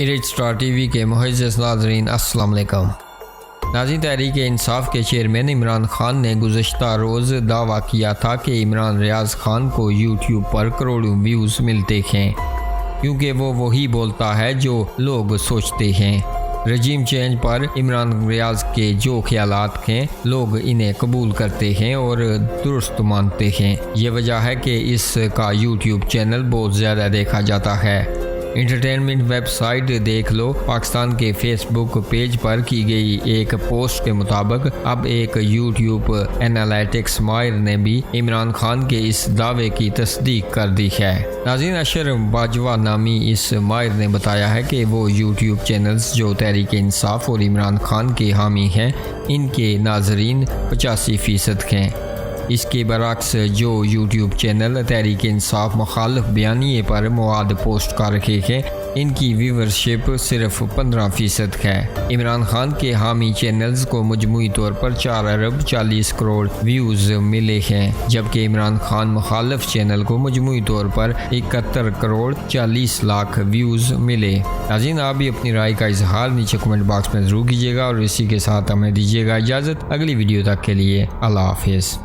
इरिट star TV के मुअज़्ज़ज़ नाज़रीन अस्सलाम वालेकुम। नाज़रीन, तहरीक इंसाफ के चेयरमैन इमरान खान ने गुज़श्ता रोज़ दावा किया था कि इमरान रियाज़ खान को यूट्यूब पर करोड़ों व्यूज़ मिलते हैं क्योंकि वो वही बोलता है जो लोग सोचते हैं। रजीम चेंज पर इमरान रियाज़ के जो ख्यालात हैं लोग इन्हें कबूल करते हैं और दुरुस्त मानते हैं। ये वजह है कि इसका यूट्यूब चैनल बहुत ज़्यादा देखा जाता है। इंटरटेनमेंट वेबसाइट देख लो पाकिस्तान के फेसबुक पेज पर की गई एक पोस्ट के मुताबिक अब एक यूट्यूब एनालिटिक्स माहिर ने भी इमरान खान के इस दावे की तस्दीक कर दी है। नाज़रीन, अशर बाजवा नामी इस माहिर ने बताया है कि वो यूट्यूब चैनल्स जो तहरीक इंसाफ और इमरान खान के हामी हैं इनके नाजरीन 85% हैं। इसके बरक्स जो यूट्यूब चैनल तहरीक इंसाफ मुखालिफ बयानिए पर मवाद पोस्ट कर रहे हैं इनकी व्यूवरशिप सिर्फ 15% है। इमरान खान के हामी चैनल्स को मजमूई तौर पर 4 अरब 40 करोड़ व्यूज़ मिले हैं, जबकि इमरान खान मुखालिफ चैनल को मजमूई तौर पर 71 करोड़ 40 लाख व्यूज़ मिले। नाज़रीन, आप भी अपनी राय का इजहार नीचे कमेंट बॉक्स में ज़रूर कीजिएगा और इसी के साथ हमें दीजिएगा इजाज़त। अगली वीडियो तक के लिए अल्लाह हाफिज़।